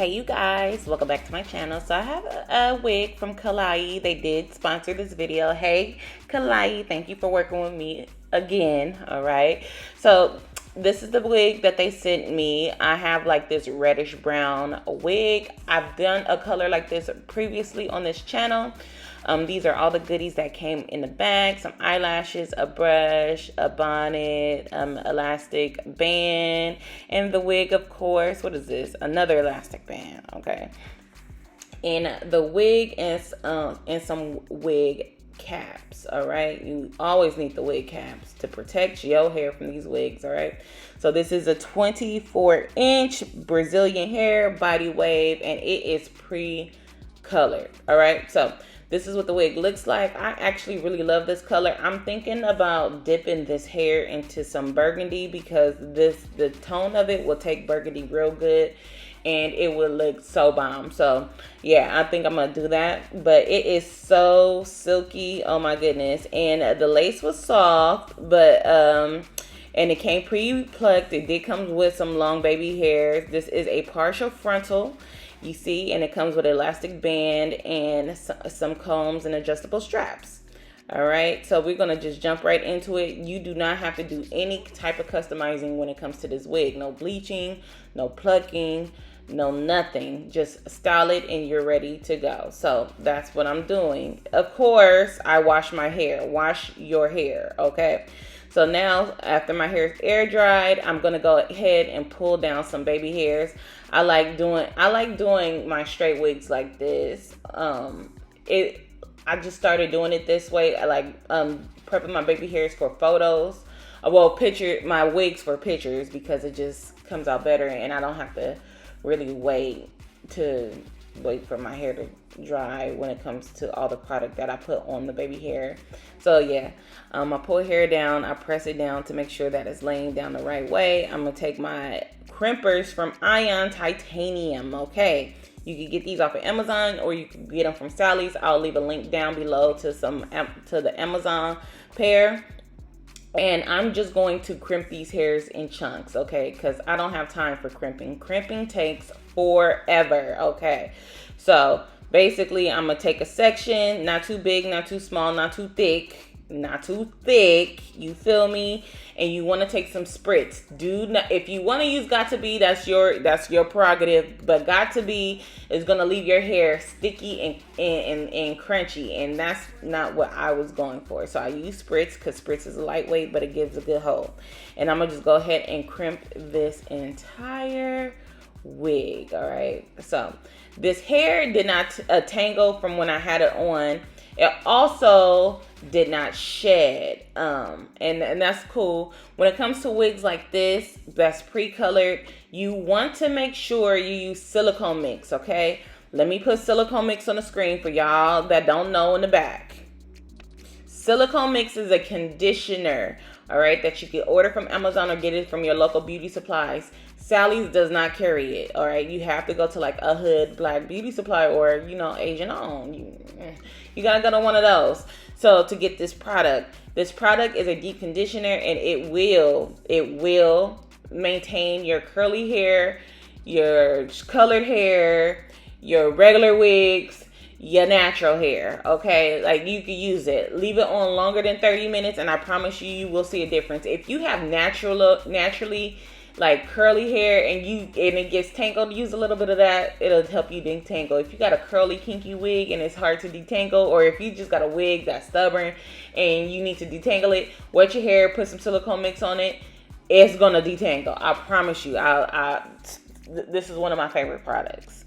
Hey you guys, welcome back to my channel. So I have a wig from Klaiyi. They did sponsor this video. Hey Klaiyi, thank you for working with me again. All right, so this is the wig that they sent me. I have like this reddish brown wig. I've done a color like this previously on this channel. These are all the goodies that came in the bag: some eyelashes, a brush, a bonnet, elastic band, and the wig, of course. What is this? Another elastic band. Okay, and the wig is and some wig caps. All right, you always need the wig caps to protect your hair from these wigs. All right, so this is a 24-inch Brazilian hair body wave, and it is pre-colored. All right, so this is what the wig looks like. I actually really love this color. I'm thinking about dipping this hair into some burgundy because the tone of it will take burgundy real good and it would look so bomb. So yeah, I think I'm gonna do that. But it is so silky, oh my goodness. And the lace was soft, but and it came pre-plucked. It did come with some long baby hairs. This is a partial frontal, you see, and it comes with an elastic band and some combs and adjustable straps. All right, so we're gonna just jump right into it. You do not have to do any type of customizing when it comes to this wig. No bleaching, no plucking, no nothing. Just style it and you're ready to go. So that's what I'm doing. Of course, I wash my hair. Wash your hair, okay? So now, after my hair is air dried, I'm gonna go ahead and pull down some baby hairs. I like doing my straight wigs like this. I just started doing it this way. I like prepping my baby hairs for photos. Well, my wigs for pictures because it just comes out better, and I don't have to really wait for my hair to dry when it comes to all the product that I put on the baby hair. So yeah, I pull hair down, I press it down to make sure that it's laying down the right way. I'm gonna take my crimpers from Ion Titanium. Okay, you can get these off of Amazon or you can get them from Sally's. I'll leave a link down below to the Amazon pair. And I'm just going to crimp these hairs in chunks, okay? Because I don't have time for crimping. Crimping takes forever, okay? So basically, I'm going to take a section, not too big, not too small, not too thick. Not too thick, you feel me? And you want to take some spritz. If you want to use got to be, that's your prerogative, but got to be is gonna leave your hair sticky and crunchy, and that's not what I was going for. So I use spritz because spritz is lightweight, but it gives a good hold. And I'm gonna just go ahead and crimp this entire wig. All right, so this hair did not tangle from when I had it on. It also did not shed, and that's cool. When it comes to wigs like this that's pre-colored, you want to make sure you use silicone mix, okay? Let me put silicone mix on the screen for y'all that don't know in the back. Silicone mix is a conditioner, all right, that you can order from Amazon or get it from your local beauty supplies. Sally's does not carry it, all right? You have to go to like a hood black beauty supply or, Asian owned. You gotta go to one of those. So to get this product is a deep conditioner, and it will maintain your curly hair, your colored hair, your regular wigs, your natural hair, okay? Like, you can use it. Leave it on longer than 30 minutes, and I promise you will see a difference. If you have naturally like curly hair and it gets tangled, use a little bit of that. It'll help you detangle. If you got a curly kinky wig and it's hard to detangle, or if you just got a wig that's stubborn and you need to detangle it, wet your hair, put some silicone mix on it. It's gonna detangle. I promise you. This is one of my favorite products.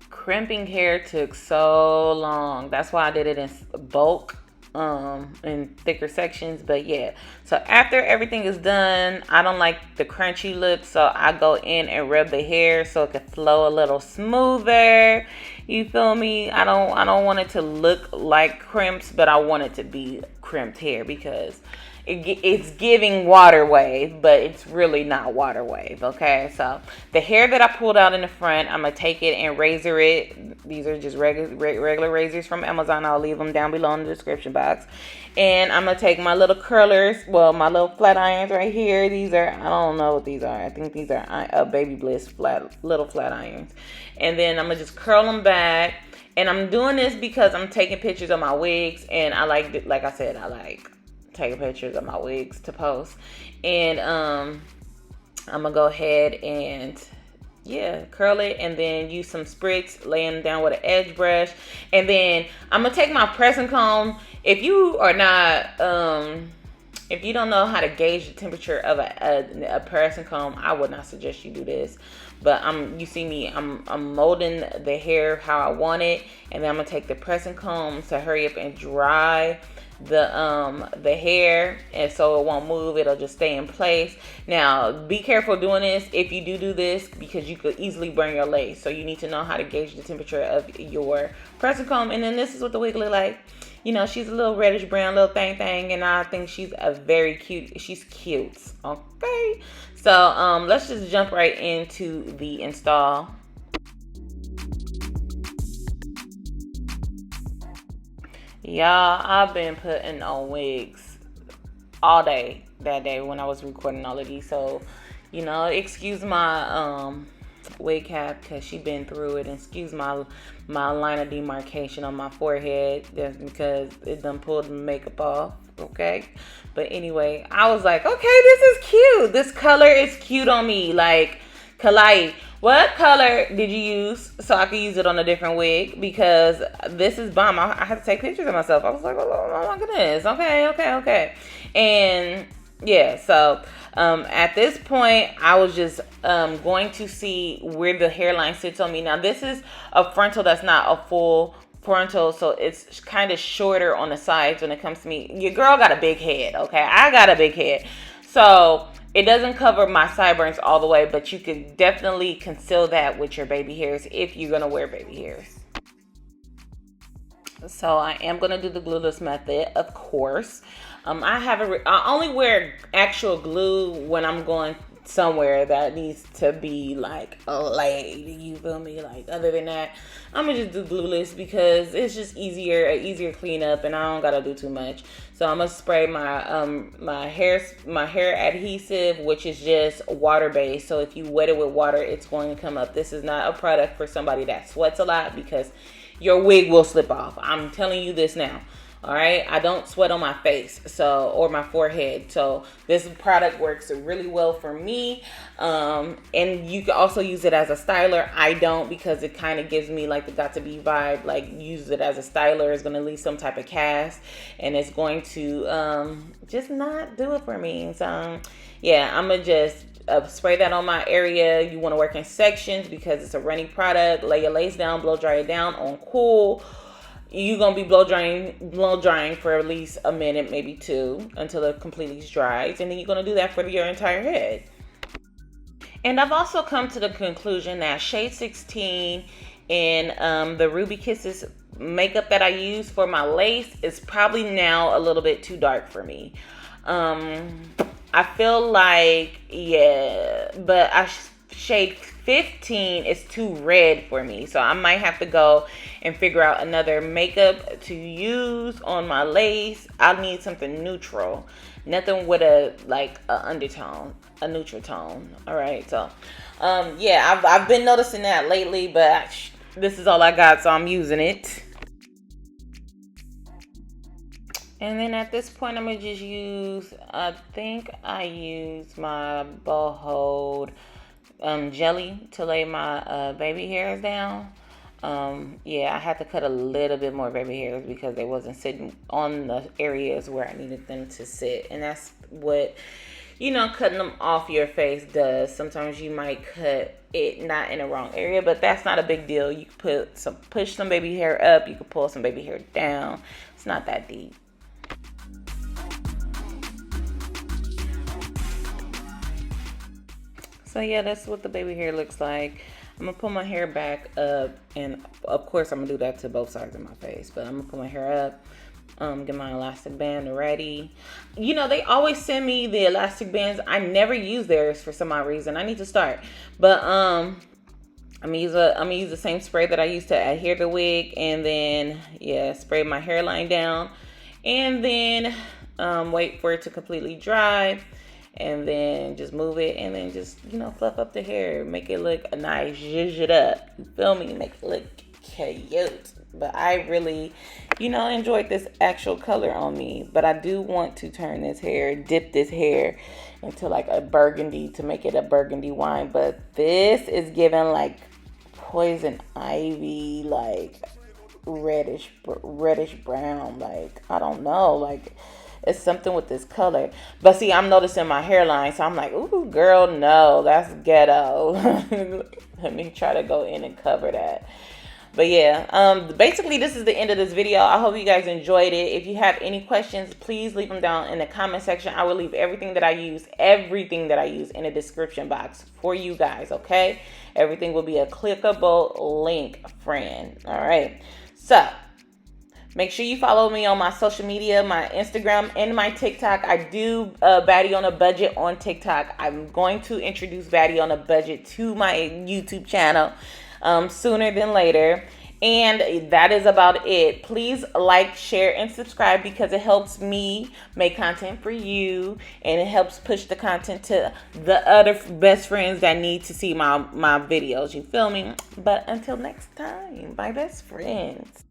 Crimping hair took so long. That's why I did it in bulk, in thicker sections. But yeah, so after everything is done, I don't like the crunchy look, so I go in and rub the hair so it can flow a little smoother. You feel me? I don't want it to look like crimps, but I want it to be crimped hair because it's giving water wave, but it's really not water wave. Okay, so the hair that I pulled out in the front, I'm gonna take it and razor it. These are just regular razors from Amazon. I'll leave them down below in the description box. And I'm gonna take my little curlers, well, my little flat irons right here. These are, I don't know what these are. I think these are Baby Bliss little flat irons. And then I'm gonna just curl them back. And I'm doing this because I'm taking pictures of my wigs, and I like I said, I like taking pictures of my wigs to post. And I'm gonna go ahead and curl it, and then use some spritz, lay them down with an edge brush. And then I'm gonna take my pressing comb. If you are not if you don't know how to gauge the temperature of a pressing comb, I would not suggest you do this. But you see me, I'm molding the hair how I want it, and then I'm gonna take the pressing comb to hurry up and dry the hair, and so it won't move, it'll just stay in place. Now be careful doing this if you do this, because you could easily burn your lace. So you need to know how to gauge the temperature of your pressing comb. And then this is what the wig look like. You know, she's a little reddish brown little thing, and I think she's she's cute. Okay, so let's just jump right into the install. Y'all, I've been putting on wigs all day that day when I was recording all of these. So, you know, excuse my wig cap because she been through it, and excuse my line of demarcation on my forehead. That's because it done pulled the makeup off. Okay, but anyway, I was like, okay, this is cute. This color is cute on me. Like, Klaiyi, what color did you use so I could use it on a different wig? Because this is bomb. I had to take pictures of myself. I was like, oh my goodness. Okay. And yeah, so at this point, I was just going to see where the hairline sits on me. Now, this is a frontal that's not a full frontal, so it's kind of shorter on the sides when it comes to me. Your girl got a big head, okay? I got a big head. So it doesn't cover my sideburns all the way, but you could definitely conceal that with your baby hairs if you're going to wear baby hairs. So I am going to do the glueless method, of course. I only wear actual glue when I'm going somewhere that needs to be like laid, you feel me? Like, other than that, I'm gonna just do glueless because it's just easier cleanup, and I don't gotta do too much. So I'm gonna spray my hair adhesive, which is just water based. So if you wet it with water, it's going to come up. This is not a product for somebody that sweats a lot, because your wig will slip off. I'm telling you this now. All right, I don't sweat on my face, or my forehead, so this product works really well for me. And you can also use it as a styler. I don't, because it kind of gives me like the got to be vibe. Like, use it as a styler, it's going to leave some type of cast, and it's going to just not do it for me. So yeah, I'm gonna just spray that on my area. You want to work in sections because it's a runny product. Lay your lace down, blow dry it down on cool. You're going to be blow drying for at least a minute, maybe two, until it completely dries. And then you're going to do that for your entire head. And I've also come to the conclusion that shade 16 in the Ruby Kisses makeup that I use for my lace is probably now a little bit too dark for me. I feel like, but shade 15 is too red for me, so I might have to go and figure out another makeup to use on my lace. I need something neutral, nothing with a undertone, a neutral tone. All right, so yeah, I've been noticing that lately, but this is all I got, so I'm using it. And then at this point, I'm gonna just use, I think I use my Bold jelly to lay my baby hairs down. Yeah, I had to cut a little bit more baby hairs because they wasn't sitting on the areas where I needed them to sit. And that's what, cutting them off your face does. Sometimes you might cut it not in the wrong area, but that's not a big deal. You can push some baby hair up, you can pull some baby hair down. It's not that deep. So yeah, that's what the baby hair looks like. I'm gonna pull my hair back up, and of course I'm gonna do that to both sides of my face, but I'm gonna pull my hair up, Get my elastic band ready. You know, they always send me the elastic bands. I never use theirs for some odd reason. I need to start. But I'm gonna use the same spray that I used to adhere the wig, and then yeah, spray my hairline down, and then wait for it to completely dry, and then just move it, and then just, you know, fluff up the hair, make it look nice, zhuzh it up. You feel me? Make it look cute. But I really, you know, enjoyed this actual color on me. But I do want to turn this hair, dip this hair into like a burgundy to make it a burgundy wine. But this is giving like poison ivy, like reddish brown. Like, I don't know, like it's something with this color. But see, I'm noticing my hairline, so I'm like, ooh, girl, no, that's ghetto. Let me try to go in and cover that. But yeah, basically this is the end of this video. I hope you guys enjoyed it. If you have any questions, please leave them down in the comment section. I will leave everything that I use in the description box for you guys, okay? Everything will be a clickable link, friend. All right. So make sure you follow me on my social media, my Instagram and my TikTok. I do Baddie on a Budget on TikTok. I'm going to introduce Baddie on a Budget to my YouTube channel sooner than later. And that is about it. Please like, share, and subscribe, because it helps me make content for you, and it helps push the content to the other best friends that need to see my videos. You feel me? But until next time, bye, best friends.